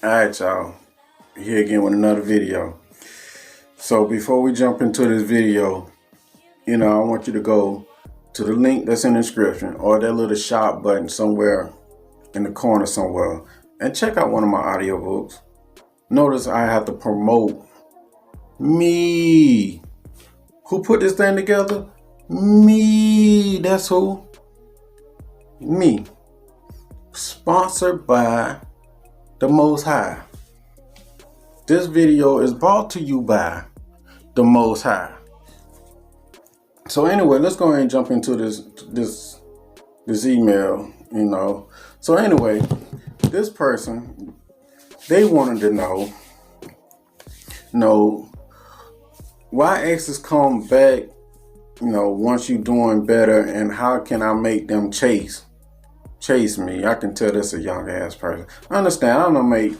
Alright, y'all. Here again with another video. So before we jump into this video, I want you to go to the link that's in the description or that little shop button somewhere in the corner somewhere and check out one of my audiobooks. Notice I have to promote me. Who put this thing together? Me. That's who. Me. Sponsored by the Most High. This video is brought to you by the Most High. So anyway, let's go ahead and jump into this email, So anyway, this person, they wanted to know why exes come back, once you're doing better, and how can I make them chase me? I can tell this a young ass person. I understand, I'm gonna make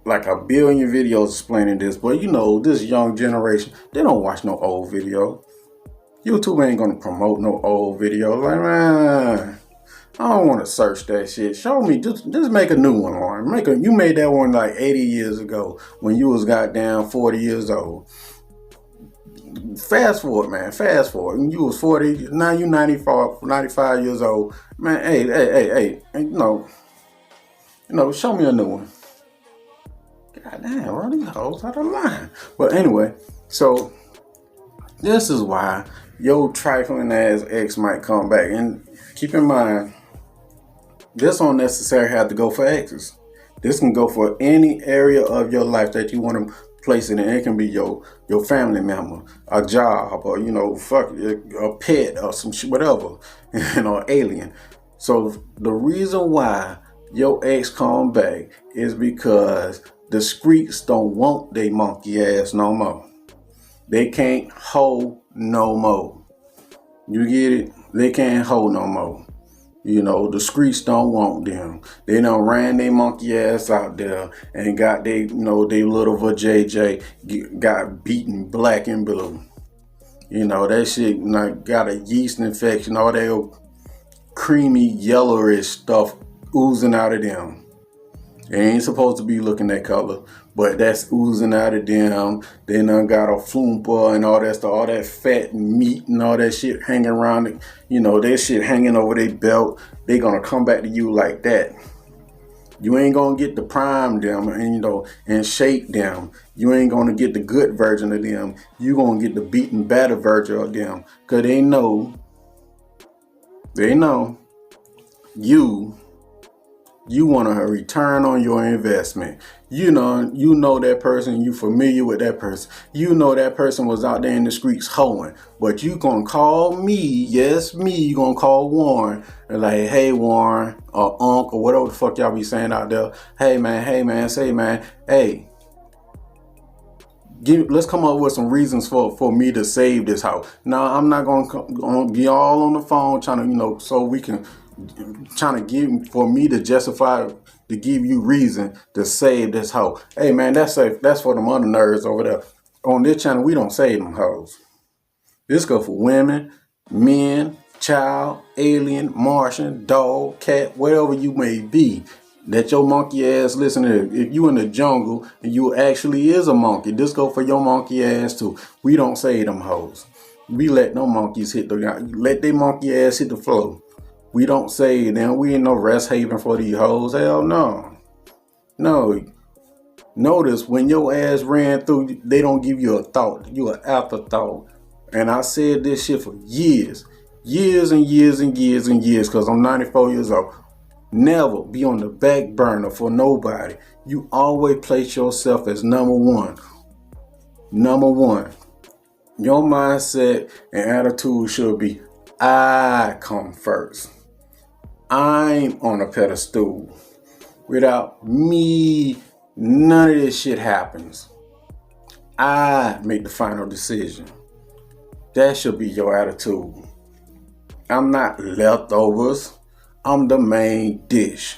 like a billion videos explaining this, but this young generation, they don't watch no old video. YouTube ain't gonna promote no old video. Like, man, I don't want to search that shit. Show me, just make a new one, Lauren. You made that one like 80 years ago when you was goddamn 40 years old. Fast forward, man. Fast forward. When you was 40, now you 95 years old. Man, hey, show me a new one. God damn, bro, these hoes out of line. But anyway, so this is why your trifling ass ex might come back. And keep in mind, this don't necessarily have to go for exes. This can go for any area of your life that you want to place it in. It can be your family member, a job, or a pet or some shit, whatever, alien. So the reason why your ex come back is because the streets don't want they monkey ass no more. They can't hold no more. You get it? They can't hold no more. The streets don't want them. They done ran they monkey ass out there and got they little JJ got beaten black and blue. That shit got a yeast infection, all that creamy yellowish stuff oozing out of them. It ain't supposed to be looking that color, but that's oozing out of them. They done got a flumpa and all that stuff, all that fat meat and all that shit hanging around it. That shit hanging over their belt. They gonna come back to you like that. You ain't gonna get the prime them and shake them. You ain't gonna get the good version of them. You gonna get the beaten better version of them. Cause they know you want a return on your investment. You know that person, you familiar with that person. That person was out there in the streets hoeing. But you gonna call me, yes me, you gonna call Warren and like, hey Warren, or Unc, or whatever the fuck y'all be saying out there. Hey man, say man, hey, let's come up with some reasons for me to save this house. Now I'm not gonna be all on the phone trying to, so we can for me to justify to give you reason to save this hoe. Hey man, that's for them other nerds over there. On this channel, we don't save them hoes. This go for women, men, child, alien, Martian, dog, cat, whatever you may be. That your monkey ass listen to. If you in the jungle and you actually is a monkey, this go for your monkey ass too. We don't save them hoes. We let them monkeys let their monkey ass hit the floor. We don't say them. We ain't no rest haven for these hoes. Hell no. No. Notice when your ass ran through, they don't give you a thought. You an afterthought. And I said this shit for years. Years and years and years and years, because I'm 94 years old. Never be on the back burner for nobody. You always place yourself as number one. Number one. Your mindset and attitude should be, I come first. I'm on a pedestal. Without me, none of this shit happens. I make the final decision. That should be your attitude. I'm not leftovers. I'm the main dish.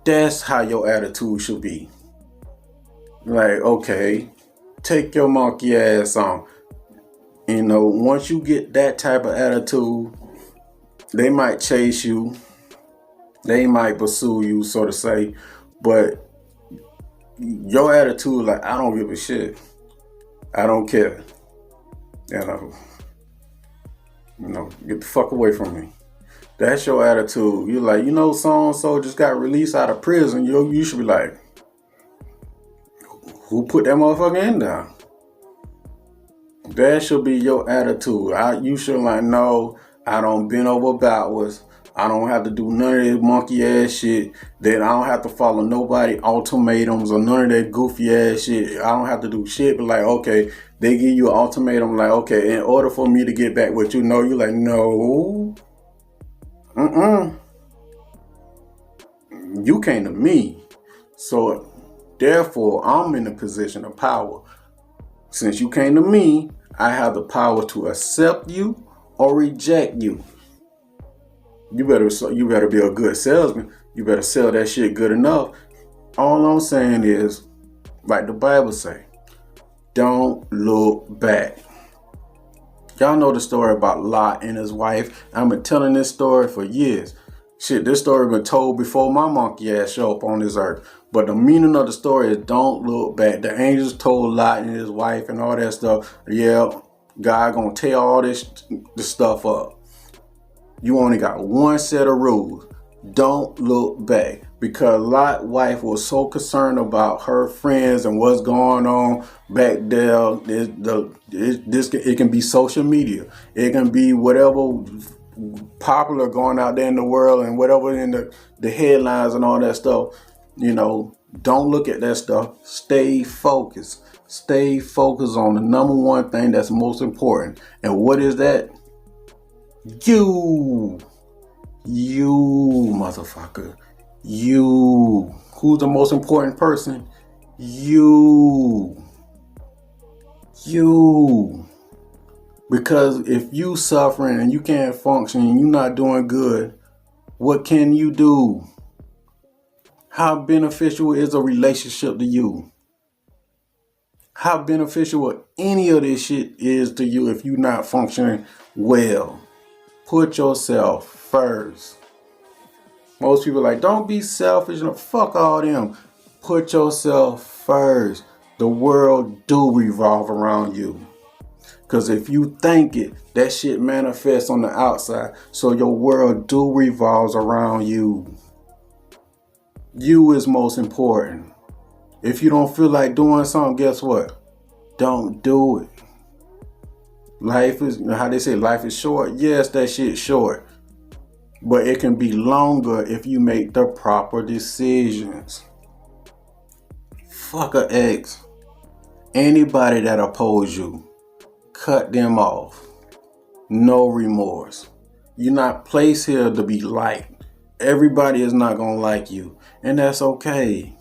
That's how your attitude should be. Like, okay, take your monkey ass on. Once you get that type of attitude, they might chase you. They might pursue you, so to say, but your attitude like, I don't give a shit. I don't care. Get the fuck away from me. That's your attitude. You're like, so and so just got released out of prison. You should be like, who put that motherfucker in there? That should be your attitude. You should like, no, I don't bend over backwards. I don't have to do none of this monkey ass shit. That I don't have to follow nobody ultimatums or none of that goofy ass shit. I don't have to do shit. But like, okay, they give you an ultimatum. Like, okay, in order for me to get back with you, you're like, no, you came to me. So therefore, I'm in a position of power. Since you came to me, I have the power to accept you or reject you. You better be a good salesman. You better sell that shit good enough. All I'm saying is, like the Bible say, don't look back. Y'all know the story about Lot and his wife. I've been telling this story for years. Shit, this story been told before my monkey ass show up on this earth. But the meaning of the story is don't look back. The angels told Lot and his wife and all that stuff. Yeah, God gonna tear all this stuff up. You only got one set of rules. Don't look back. Because Lot's wife was so concerned about her friends and what's going on back there. It can be social media. It can be whatever popular going out there in the world and whatever in the headlines and all that stuff. Don't look at that stuff. Stay focused. Stay focused on the number one thing that's most important. And what is that? You motherfucker. You. Who's the most important person? You. Because if you suffering and you can't function and you're not doing good, what can you do? How beneficial is a relationship to you? How beneficial any of this shit is to you if you're not functioning well? Put yourself first. Most people are like, don't be selfish. Fuck all them. Put yourself first. The world do revolve around you. Because if you think it, that shit manifests on the outside. So your world do revolves around you. You is most important. If you don't feel like doing something, guess what? Don't do it. Life is, how they say, life is short. Yes, that shit's short. But it can be longer if you make the proper decisions. Fuck an ex. Anybody that oppose you, cut them off. No remorse. You're not placed here to be liked. Everybody is not going to like you. And that's okay.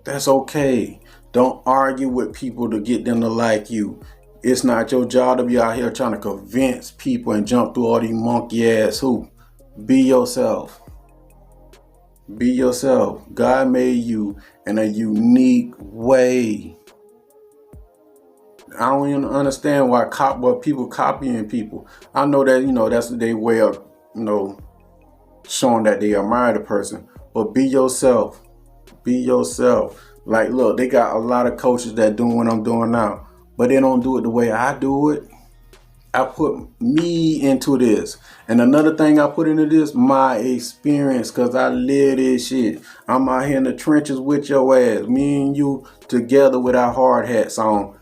That's okay. Don't argue with people to get them to like you. It's not your job to be out here trying to convince people and jump through all these monkey ass hoops. Be yourself. Be yourself. God made you in a unique way. I don't even understand why people copying people. I know that, that's their way of, showing that they admire the person. But be yourself. Be yourself. Like, look, they got a lot of coaches that doing what I'm doing now. But they don't do it the way I do it. I put me into this. And another thing I put into this, my experience, because I live this shit. I'm out here in the trenches with your ass. Me and you together with our hard hats on.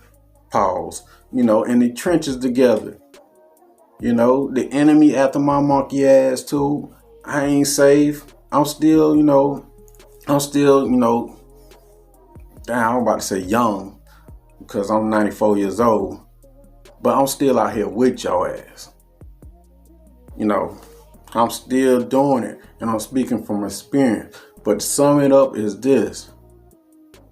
Pause. In the trenches together. The enemy after my monkey ass too. I ain't safe. I'm still, damn, I'm about to say young because I'm 94 years old. But I'm still out here with your ass. I'm still doing it. And I'm speaking from experience. But to sum it up is this.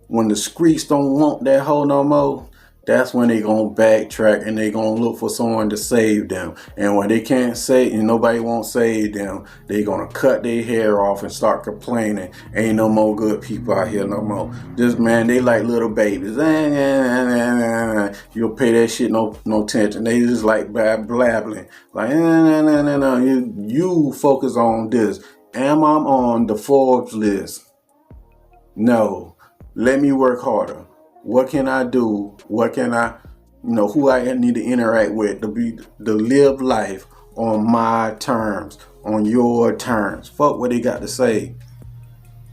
When the streets don't want that hoe no more, that's when they gonna backtrack and they gonna look for someone to save them. And when they can't save and nobody won't save them, they gonna cut their hair off and start complaining. Ain't no more good people out here no more. This man, they like little babies. You'll pay that shit no attention. They just like blabbling. Like you focus on this. Am I on the Forbes list? No. Let me work harder. What can I do? What can I, who I need to interact with to live life on my terms, on your terms. Fuck what they got to say.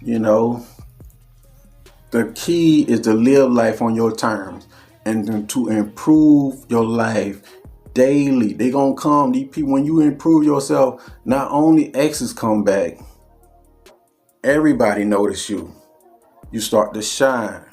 The key is to live life on your terms and to improve your life daily. They gonna come. These people, when you improve yourself, not only exes come back, everybody notice you. You start to shine.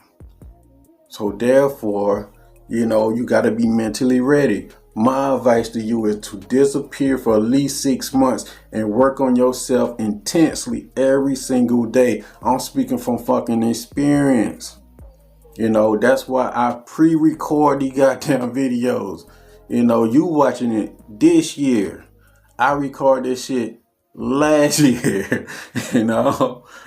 So therefore, you gotta be mentally ready. My advice to you is to disappear for at least 6 months and work on yourself intensely every single day. I'm speaking from fucking experience. That's why I pre-record these goddamn videos. You watching it this year. I record this shit last year.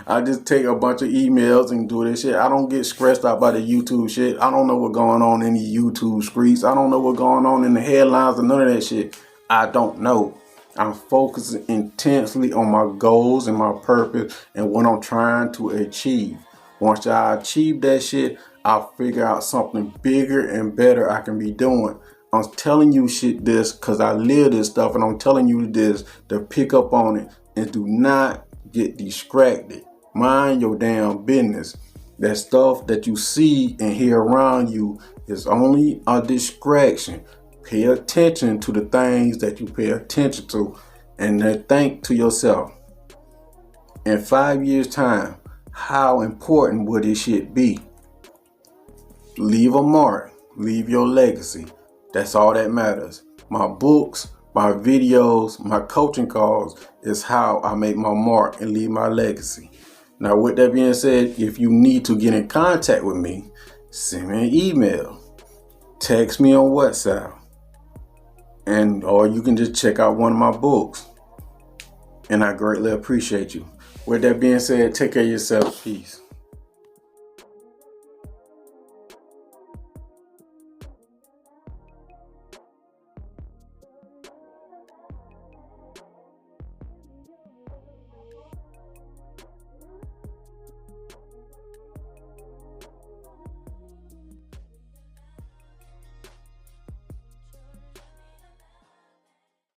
I just take a bunch of emails and do this shit. I don't get stressed out by the YouTube shit. I don't know what's going on in the YouTube streets. I don't know what's going on in the headlines and none of that shit. I don't know. I'm focusing intensely on my goals and my purpose and what I'm trying to achieve. Once I achieve that shit, I'll figure out something bigger and better I can be doing. I'm telling you shit this because I live this stuff, and I'm telling you this to pick up on it and do not get distracted. Mind your damn business. That stuff that you see and hear around you is only a distraction. Pay attention to the things that you pay attention to, and then think to yourself, in 5 years' time, how important would this shit be? Leave a mark. Leave your legacy. That's all that matters. My books, my videos, my coaching calls is how I make my mark and leave my legacy. Now, with that being said, if you need to get in contact with me, send me an email, text me on WhatsApp, or you can just check out one of my books. And I greatly appreciate you. With that being said, take care of yourself. Peace.